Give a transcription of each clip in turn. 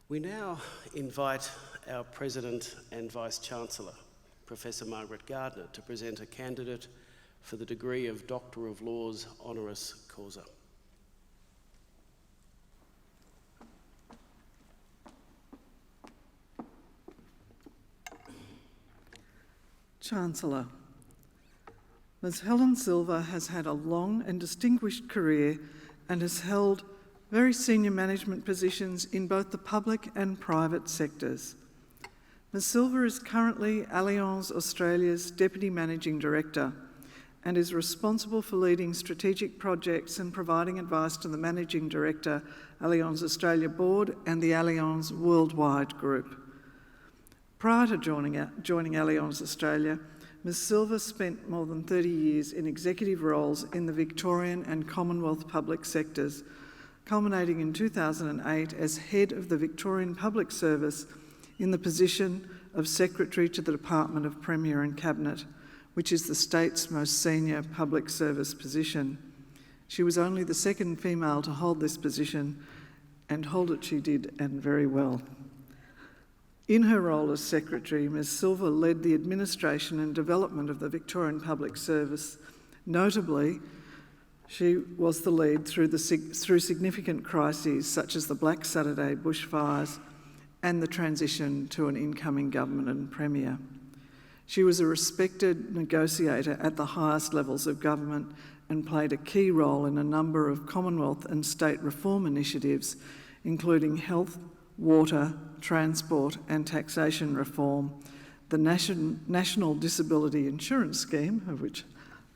We now invite our President and Vice-Chancellor, Professor Margaret Gardner, to present a candidate for the degree of Doctor of Laws honoris causa. Chancellor, Ms. Helen Silver has had a long and distinguished career and has held very senior management positions in both the public and private sectors. Ms. Silver is currently Allianz Australia's Deputy Managing Director and is responsible for leading strategic projects and providing advice to the Managing Director, Allianz Australia Board and the Allianz Worldwide Group. Prior to joining Allianz Australia, Ms. Silver spent more than 30 years in executive roles in the Victorian and Commonwealth public sectors, culminating in 2008 as Head of the Victorian Public Service in the position of Secretary to the Department of Premier and Cabinet, which is the state's most senior public service position. She was only the second female to hold this position, and hold it she did, and very well. In her role as Secretary, Ms. Silver led the administration and development of the Victorian Public Service. Notably, she was the lead through significant crises such as the Black Saturday bushfires and the transition to an incoming government and Premier. She was a respected negotiator at the highest levels of government and played a key role in a number of Commonwealth and state reform initiatives, including health, water, transport and taxation reform, the National Disability Insurance Scheme, of which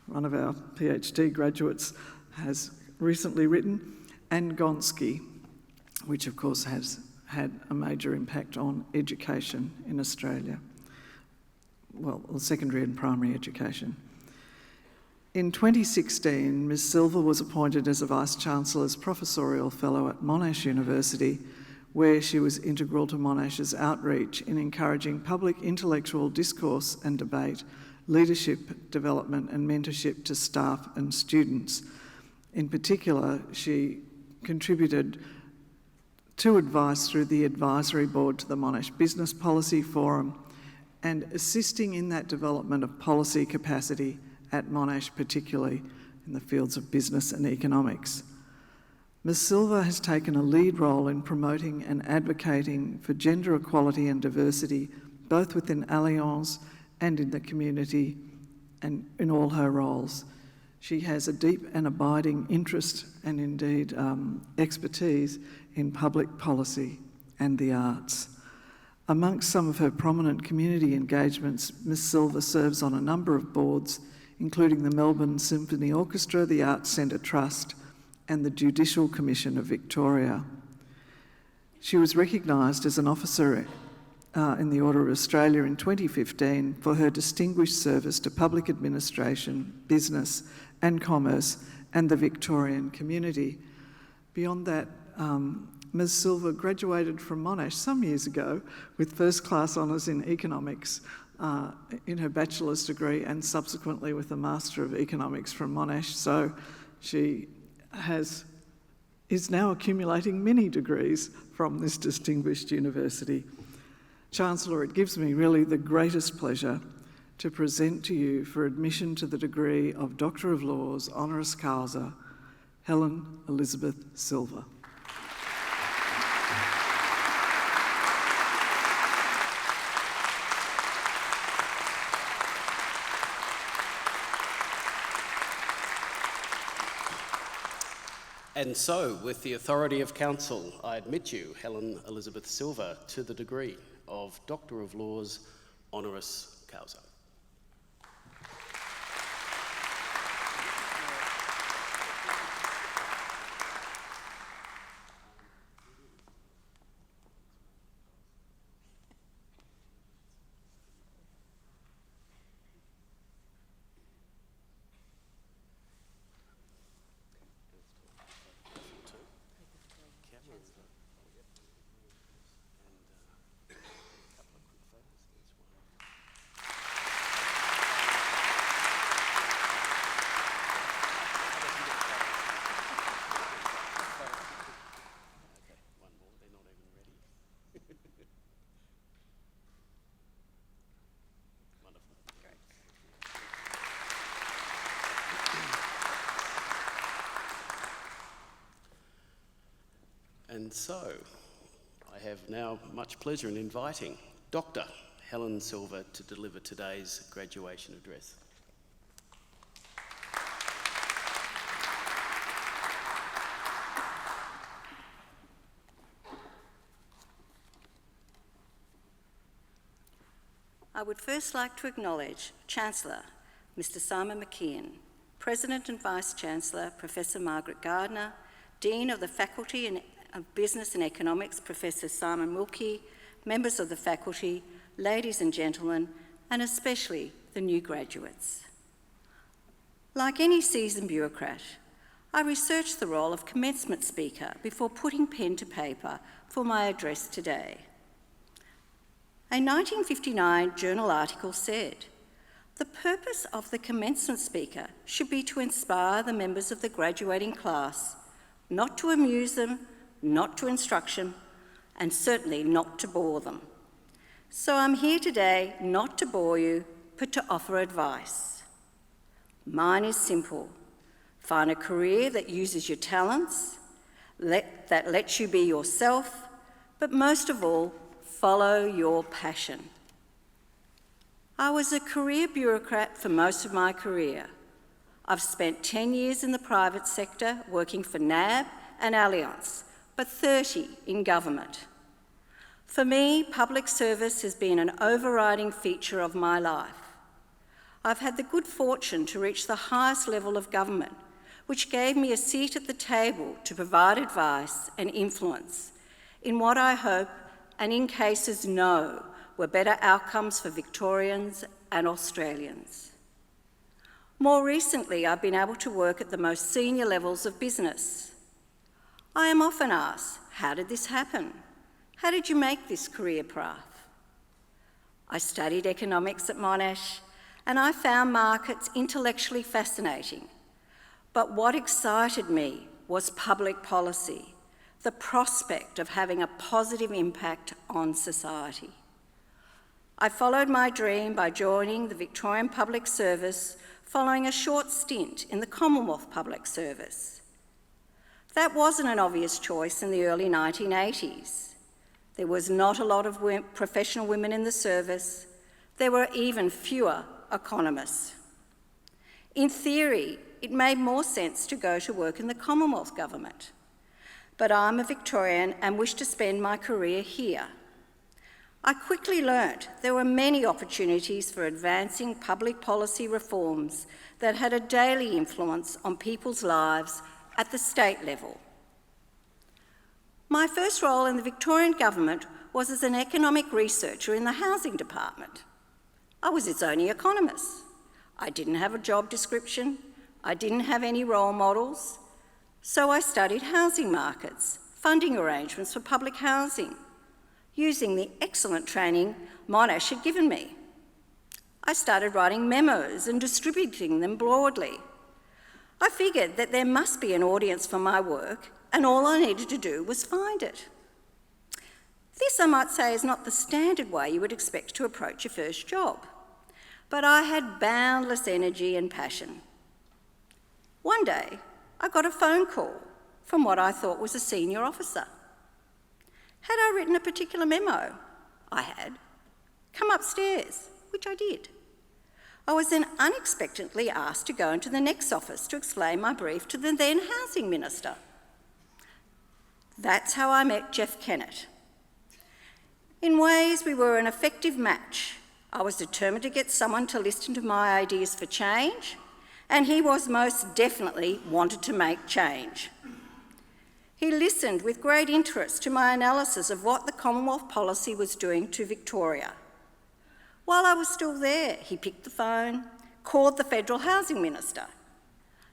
one of our PhD graduates has recently written, and Gonski, which of course has had a major impact on education in Australia, well, secondary and primary education. In 2016, Ms. Silver was appointed as a Vice-Chancellor's Professorial Fellow at Monash University, where she was integral to Monash's outreach in encouraging public intellectual discourse and debate, leadership development and mentorship to staff and students. In particular, she contributed to advice through the advisory board to the Monash Business Policy Forum and assisting in that development of policy capacity at Monash, particularly in the fields of business and economics. Ms. Silver has taken a lead role in promoting and advocating for gender equality and diversity, both within Allianz and in the community, and in all her roles. She has a deep and abiding interest and indeed expertise in public policy and the arts. Amongst some of her prominent community engagements, Ms. Silver serves on a number of boards, including the Melbourne Symphony Orchestra, the Arts Centre Trust, and the Judicial Commission of Victoria. She was recognised as an officer in the Order of Australia in 2015 for her distinguished service to public administration, business and commerce, and the Victorian community. Beyond that, Ms. Silver graduated from Monash some years ago with first-class honours in economics in her bachelor's degree and subsequently with a Master of Economics from Monash. So she is now accumulating many degrees from this distinguished university. Chancellor, it gives me really the greatest pleasure to present to you for admission to the degree of Doctor of Laws honoris causa, Helen Elizabeth Silver. And so, with the authority of council, I admit you, Helen Elizabeth Silver, to the degree of Doctor of Laws honoris causa. And so, I have now much pleasure in inviting Dr. Helen Silver to deliver today's graduation address. I would first like to acknowledge Chancellor, Mr. Simon McKeon, President and Vice-Chancellor, Professor Margaret Gardner, Dean of the Faculty of Business and Economics, Professor Simon Wilkie, members of the faculty, ladies and gentlemen, and especially the new graduates. Like any seasoned bureaucrat, I researched the role of commencement speaker before putting pen to paper for my address today. A 1959 journal article said, "The purpose of the commencement speaker should be to inspire the members of the graduating class, not to amuse them, not to instruct them, and certainly not to bore them." So I'm here today not to bore you, but to offer advice. Mine is simple. Find a career that uses your talents, that lets you be yourself, but most of all, follow your passion. I was a career bureaucrat for most of my career. I've spent 10 years in the private sector working for NAB and Allianz, but 30 in government. For me, public service has been an overriding feature of my life. I've had the good fortune to reach the highest level of government, which gave me a seat at the table to provide advice and influence in what I hope, and in cases know, were better outcomes for Victorians and Australians. More recently, I've been able to work at the most senior levels of business. I am often asked, how did this happen? How did you make this career path? I studied economics at Monash, and I found markets intellectually fascinating. But what excited me was public policy, the prospect of having a positive impact on society. I followed my dream by joining the Victorian Public Service following a short stint in the Commonwealth Public Service. That wasn't an obvious choice in the early 1980s. There was not a lot of professional women in the service. There were even fewer economists. In theory, it made more sense to go to work in the Commonwealth Government. But I'm a Victorian and wish to spend my career here. I quickly learnt there were many opportunities for advancing public policy reforms that had a daily influence on people's lives at the state level. My first role in the Victorian Government was as an economic researcher in the Housing Department. I was its only economist. I didn't have a job description. I didn't have any role models. So I studied housing markets, funding arrangements for public housing, using the excellent training Monash had given me. I started writing memos and distributing them broadly. I figured that there must be an audience for my work, and all I needed to do was find it. This, I might say, is not the standard way you would expect to approach your first job, but I had boundless energy and passion. One day, I got a phone call from what I thought was a senior officer. Had I written a particular memo? I had. Come upstairs, which I did. I was then unexpectedly asked to go into the next office to explain my brief to the then Housing Minister. That's how I met Jeff Kennett. In ways, we were an effective match. I was determined to get someone to listen to my ideas for change, and he was most definitely wanted to make change. He listened with great interest to my analysis of what the Commonwealth policy was doing to Victoria. While I was still there, he picked the phone, called the Federal Housing Minister.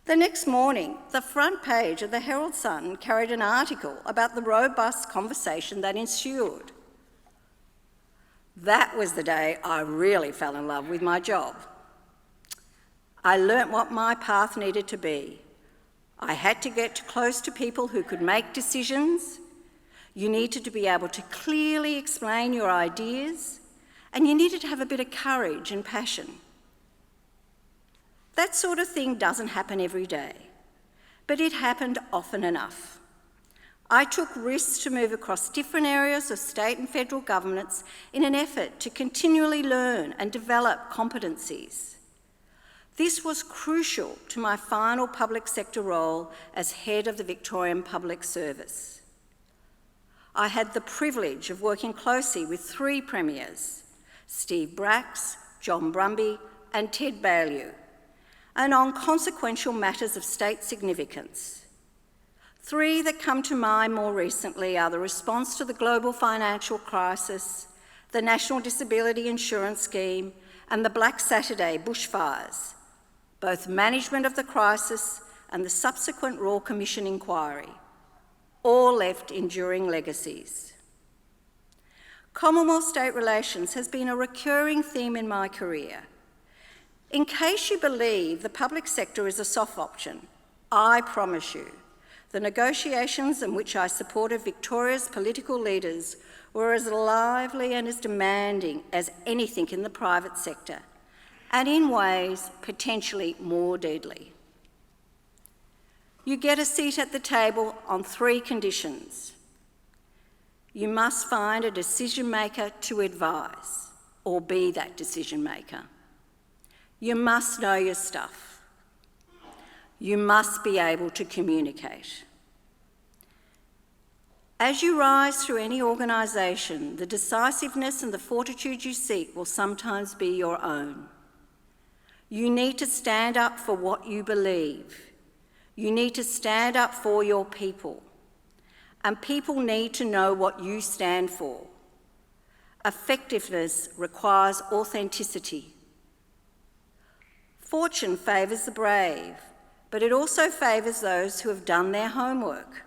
The next morning, the front page of the Herald Sun carried an article about the robust conversation that ensued. That was the day I really fell in love with my job. I learnt what my path needed to be. I had to get close to people who could make decisions. You needed to be able to clearly explain your ideas, and you needed to have a bit of courage and passion. That sort of thing doesn't happen every day, but it happened often enough. I took risks to move across different areas of state and federal governance in an effort to continually learn and develop competencies. This was crucial to my final public sector role as head of the Victorian Public Service. I had the privilege of working closely with 3 premiers, Steve Bracks, John Brumby and Ted Baillieu, and on consequential matters of state significance. 3 that come to mind more recently are the response to the global financial crisis, the National Disability Insurance Scheme, and the Black Saturday bushfires, both management of the crisis and the subsequent Royal Commission inquiry, all left enduring legacies. Commonwealth-state relations has been a recurring theme in my career. In case you believe the public sector is a soft option, I promise you, the negotiations in which I supported Victoria's political leaders were as lively and as demanding as anything in the private sector, and in ways potentially more deadly. You get a seat at the table on 3 conditions. You must find a decision maker to advise, or be that decision maker. You must know your stuff. You must be able to communicate. As you rise through any organisation, the decisiveness and the fortitude you seek will sometimes be your own. You need to stand up for what you believe. You need to stand up for your people. And people need to know what you stand for. Effectiveness requires authenticity. Fortune favours the brave, but it also favours those who have done their homework.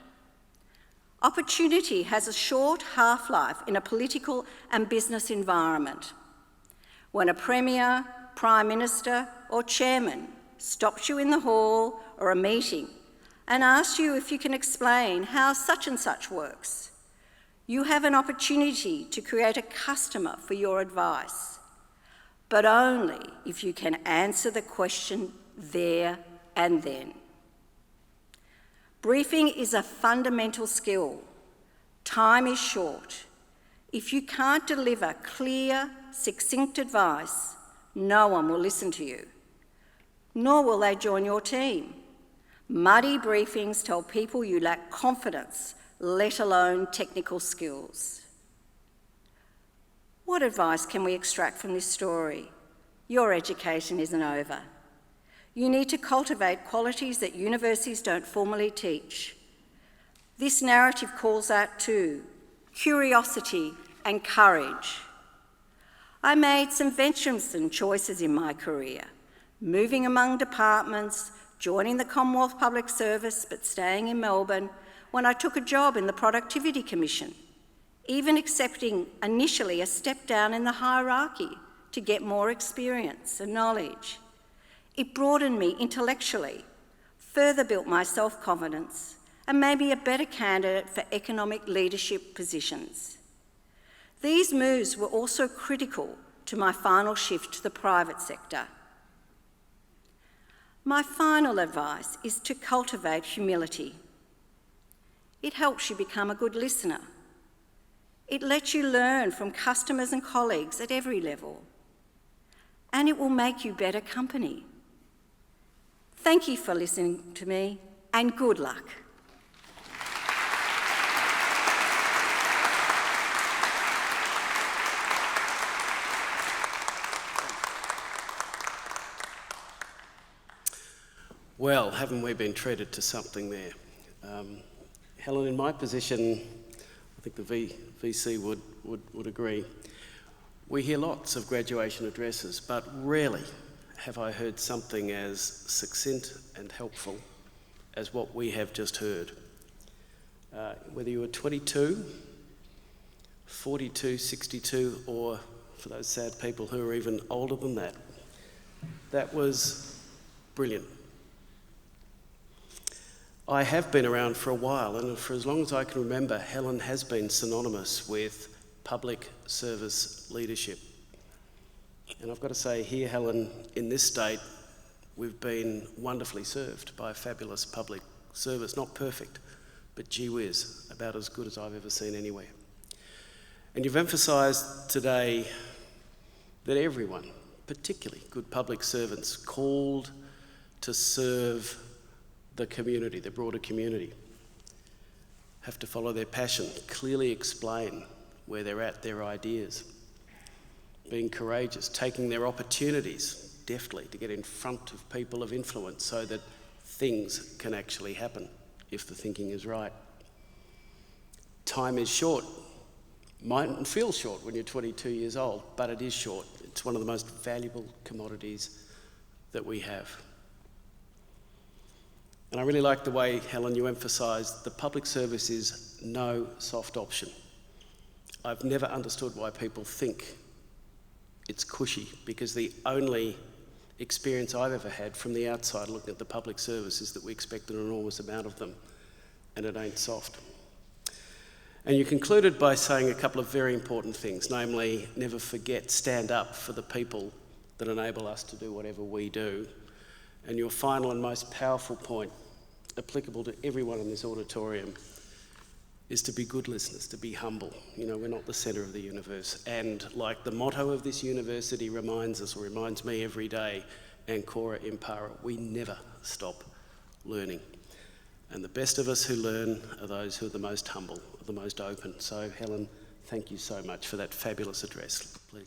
Opportunity has a short half-life in a political and business environment. When a Premier, Prime Minister or Chairman stops you in the hall or a meeting and asks you if you can explain how such and such works, you have an opportunity to create a customer for your advice, but only if you can answer the question there and then. Briefing is a fundamental skill. Time is short. If you can't deliver clear, succinct advice, no one will listen to you, nor will they join your team. Muddy briefings tell people you lack confidence, let alone technical skills. What advice can we extract from this story? Your education isn't over. You need to cultivate qualities that universities don't formally teach. This narrative calls out too, curiosity and courage. I made some venturesome choices in my career, moving among departments, joining the Commonwealth Public Service but staying in Melbourne when I took a job in the Productivity Commission, even accepting initially a step down in the hierarchy to get more experience and knowledge. It broadened me intellectually, further built my self-confidence, and made me a better candidate for economic leadership positions. These moves were also critical to my final shift to the private sector. My final advice is to cultivate humility. It helps you become a good listener. It lets you learn from customers and colleagues at every level. And it will make you better company. Thank you for listening to me, and good luck. Well, haven't we been treated to something there? Helen, in my position, I think the VC would agree. We hear lots of graduation addresses, but rarely have I heard something as succinct and helpful as what we have just heard. Whether you were 22, 42, 62, or for those sad people who are even older than that, that was brilliant. I have been around for a while, and for as long as I can remember, Helen has been synonymous with public service leadership. And I've got to say here, Helen, in this state, we've been wonderfully served by a fabulous public service. Not perfect, but gee whiz, about as good as I've ever seen anywhere. And you've emphasised today that everyone, particularly good public servants, called to serve the community, the broader community, have to follow their passion, clearly explain where they're at, their ideas, being courageous, taking their opportunities deftly to get in front of people of influence so that things can actually happen if the thinking is right. Time is short. Mightn't feel short when you're 22 years old, but it is short. It's one of the most valuable commodities that we have. And I really like the way, Helen, you emphasised the public service is no soft option. I've never understood why people think it's cushy, because the only experience I've ever had from the outside looking at the public service is that we expect an enormous amount of them, and it ain't soft. And you concluded by saying a couple of very important things, namely, never forget, stand up for the people that enable us to do whatever we do. And your final and most powerful point, applicable to everyone in this auditorium, is to be good listeners, to be humble. You know, we're not the centre of the universe. And like the motto of this university reminds us, or reminds me every day, Ancora Impara, we never stop learning. And the best of us who learn are those who are the most humble, the most open. So, Helen, thank you so much for that fabulous address. Please.